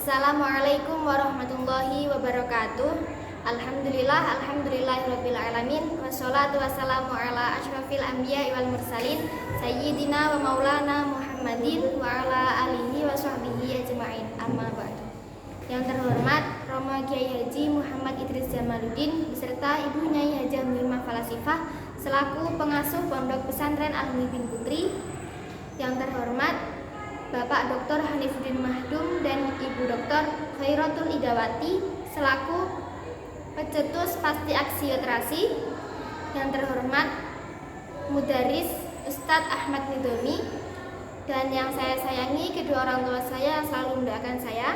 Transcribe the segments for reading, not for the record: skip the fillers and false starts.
Assalamualaikum warahmatullahi wabarakatuh. Alhamdulillahirabbil alamin. Wassalatu wassalamu ala asyrafil anbiya'i wal mursalin sayyidina wa maulana Muhammadin wa ala alihi wa sahbihi ajma'in. Amma ba'du. Yang terhormat Romo Kiai Haji Muhammad Idris Jamaluddin beserta Ibu Nyai Hajah Mirmah Falasifah selaku pengasuh Pondok Pesantren Al-Muhibin Putri. Yang terhormat Bapak Dr. Hanifuddin Mahdum dan Ibu Dr. Khairatul Idawati selaku pencetus pasti aksi literasi. Yang terhormat Mudaris Ustadz Ahmad Nidomi dan yang saya sayangi kedua orang tua saya yang selalu mendoakan saya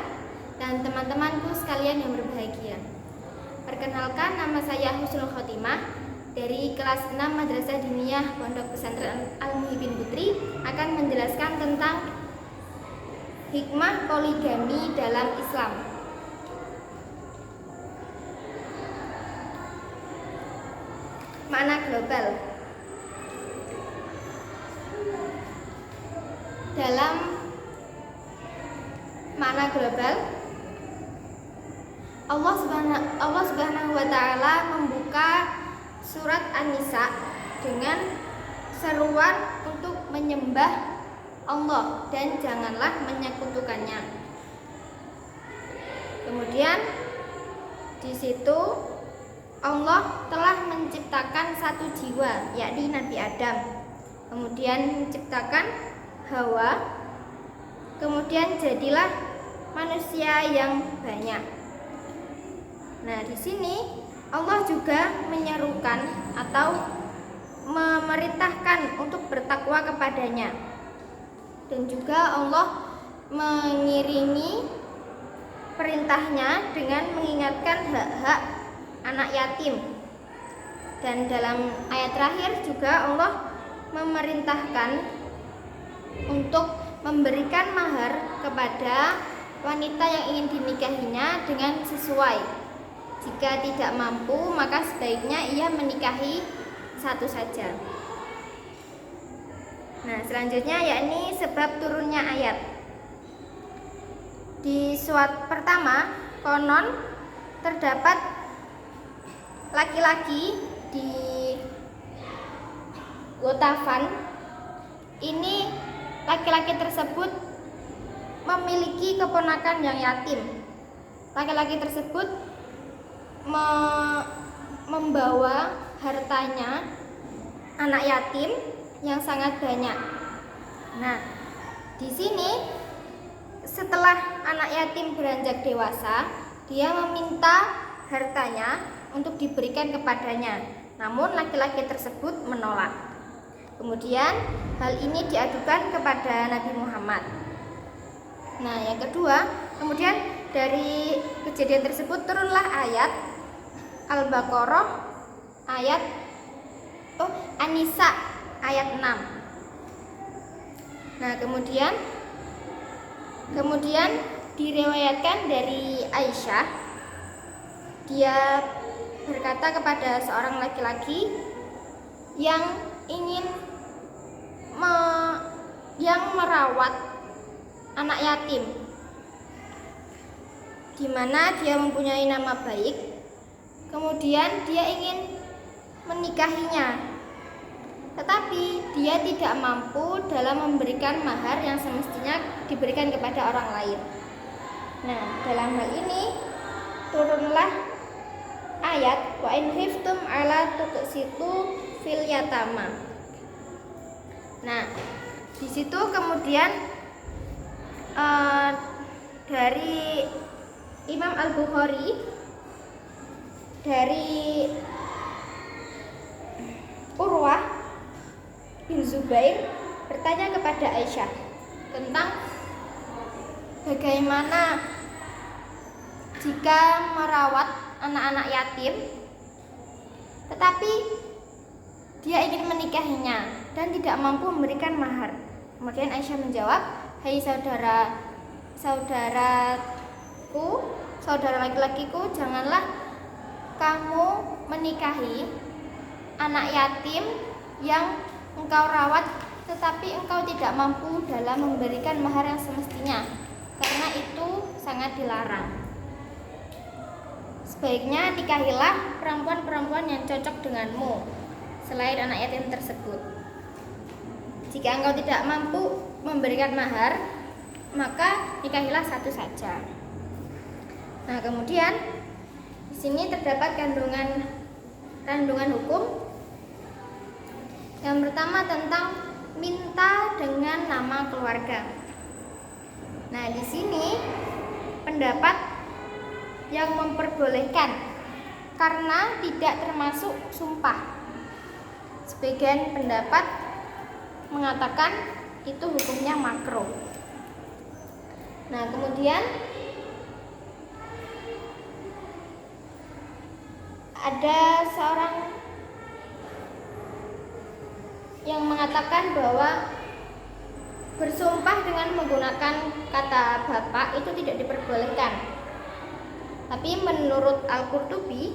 dan teman-temanku sekalian yang berbahagia. Perkenalkan, nama saya Husnul Khotimah dari kelas 6 Madrasah Diniyah Pondok Pesantren Al-Muhibin Putri akan menjelaskan tentang hikmah poligami dalam Islam. Makna global. Dalam makna global, Allah Subhanahu wa taala membuka surat An-Nisa dengan seruan untuk menyembah Allah dan janganlah menyekutukannya. Kemudian di situ Allah telah menciptakan satu jiwa, yakni Nabi Adam. Kemudian menciptakan Hawa. Kemudian jadilah manusia yang banyak. Nah, di sini Allah juga menyerukan atau memerintahkan untuk bertakwa kepadanya. Dan juga Allah mengiringi perintahnya dengan mengingatkan hak-hak anak yatim. Dan dalam ayat terakhir juga Allah memerintahkan untuk memberikan mahar kepada wanita yang ingin dinikahinya dengan sesuai. Jika tidak mampu, maka sebaiknya ia menikahi satu saja. Nah, selanjutnya yakni sebab turunnya ayat. Di surat pertama, konon terdapat laki-laki di Gotafan. Ini laki-laki tersebut memiliki keponakan yang yatim. Laki-laki tersebut membawa hartanya anak yatim yang sangat banyak. Nah, di sini setelah anak yatim beranjak dewasa, dia meminta hartanya untuk diberikan kepadanya. Namun laki-laki tersebut menolak. Kemudian hal ini diadukan kepada Nabi Muhammad. Nah, yang kedua, kemudian dari kejadian tersebut turunlah ayat Al-Baqarah ayat An-Nisa ayat 6. Nah, kemudian diriwayatkan dari Aisyah, dia berkata kepada seorang laki-laki yang ingin yang merawat anak yatim, di mana dia mempunyai nama baik, kemudian dia ingin menikahinya, tetapi dia tidak mampu dalam memberikan mahar yang semestinya diberikan kepada orang lain. Nah, dalam hal ini turunlah ayat wa in khiftum ala tuqsitu fil yatama. Nah, di situ kemudian dari Imam Al-Bukhari dari Urwah bin Zubair bertanya kepada Aisyah tentang bagaimana jika merawat anak-anak yatim tetapi dia ingin menikahinya dan tidak mampu memberikan mahar. Kemudian Aisyah menjawab, "Hai saudara laki-lakiku, janganlah kamu menikahi anak yatim yang engkau rawat tetapi engkau tidak mampu dalam memberikan mahar yang semestinya. karena itu sangat dilarang. Sebaiknya nikahilah perempuan-perempuan yang cocok denganmu selain anak yatim tersebut. Jika engkau tidak mampu memberikan mahar, maka nikahilah satu saja. Nah, kemudian di sini terdapat kandungan hukum. Yang pertama tentang minta dengan nama keluarga. Nah, di sini pendapat yang memperbolehkan karena tidak termasuk sumpah. Sebagian pendapat mengatakan itu hukumnya makruh. Nah, kemudian ada seorang yang mengatakan bahwa bersumpah dengan menggunakan kata bapak itu tidak diperbolehkan. Tapi menurut Al-Qurtubi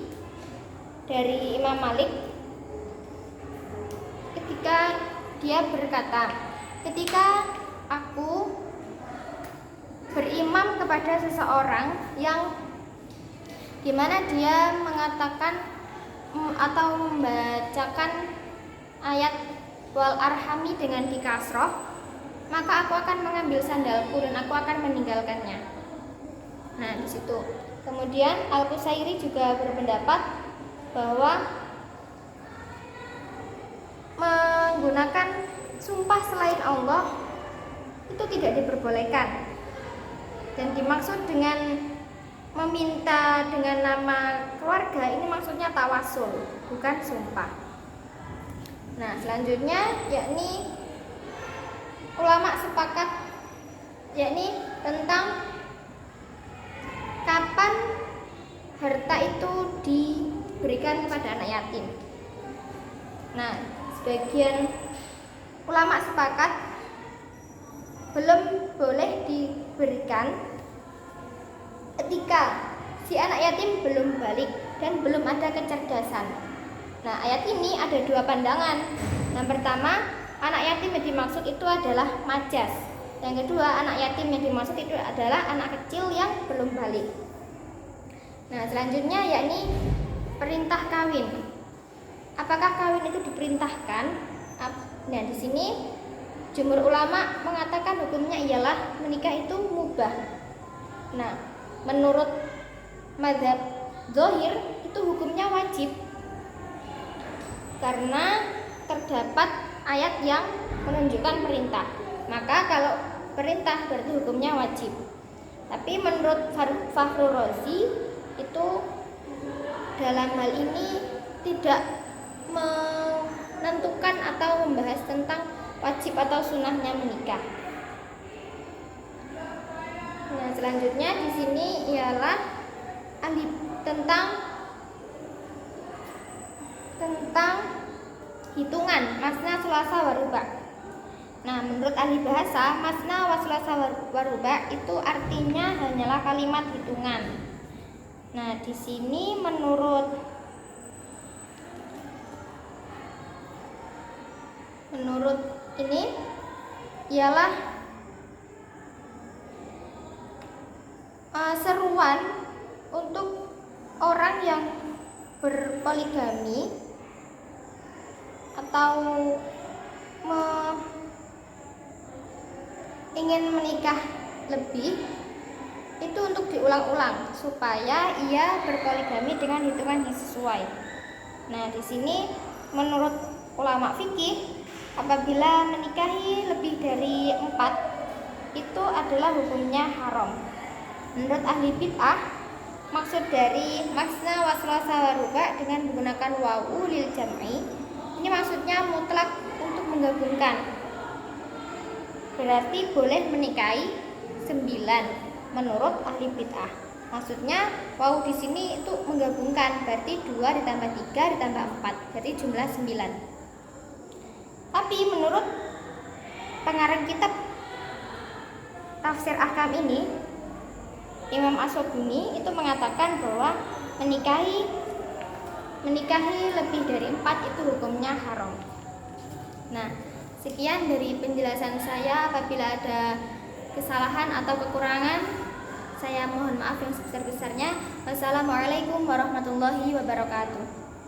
dari Imam Malik, ketika dia berkata, ketika aku berimam kepada seseorang yang dimana dia mengatakan atau membacakan ayat wal arhami dengan dikasroh, maka aku akan mengambil sandalku dan aku akan meninggalkannya. Nah, di situ. Kemudian Al-Qusairi juga berpendapat bahwa menggunakan sumpah selain Allah itu tidak diperbolehkan. Dan dimaksud dengan meminta dengan nama keluarga ini maksudnya tawasul, bukan sumpah. Nah, selanjutnya yakni ulama sepakat yakni tentang kapan harta itu diberikan kepada anak yatim. Nah, sebagian ulama sepakat belum boleh diberikan ketika si anak yatim belum balik dan belum ada kecerdasan. Nah, ayat ini ada dua pandangan. Yang pertama, anak yatim yang dimaksud itu adalah majas. Yang kedua, anak yatim yang dimaksud itu adalah anak kecil yang belum balik. Nah, selanjutnya yakni perintah kawin. Apakah kawin itu diperintahkan? Nah, di sini jumhur ulama mengatakan hukumnya ialah menikah itu mubah. Nah, menurut mazhab Zahir itu hukumnya wajib karena terdapat ayat yang menunjukkan perintah. Maka kalau perintah berarti hukumnya wajib. Tapi menurut Fakhrul Razi itu dalam hal ini tidak menentukan atau membahas tentang wajib atau sunnahnya menikah. Nah, selanjutnya di sini ialah tentang hitungan masna sulasa waruba. Nah, menurut ahli bahasa, masna wa sulasa waruba itu artinya hanyalah kalimat hitungan. Nah, di sini menurut ini ialah seruan untuk orang yang berpoligami atau ingin menikah lebih itu untuk diulang-ulang supaya ia berpoligami dengan hitungan yang sesuai. Nah, di sini menurut ulama fikih apabila menikahi lebih dari 4 itu adalah hukumnya haram. Menurut ahli bid'ah maksud dari masna wa sulasa waruba dengan menggunakan wawu lil jam'i ini maksudnya mutlak untuk menggabungkan. Berarti boleh menikahi 9 menurut ahli bid'ah. Maksudnya wawu di sini itu menggabungkan, berarti 2 ditambah 3 ditambah 4, berarti jumlah 9. Tapi menurut pengarang kitab Tafsir Ahkam ini, Imam As-Sobuni itu mengatakan bahwa menikahi lebih dari 4 itu hukumnya haram. Nah, sekian dari penjelasan saya. Apabila ada kesalahan atau kekurangan, saya mohon maaf yang sebesar-besarnya. Wassalamualaikum warahmatullahi wabarakatuh.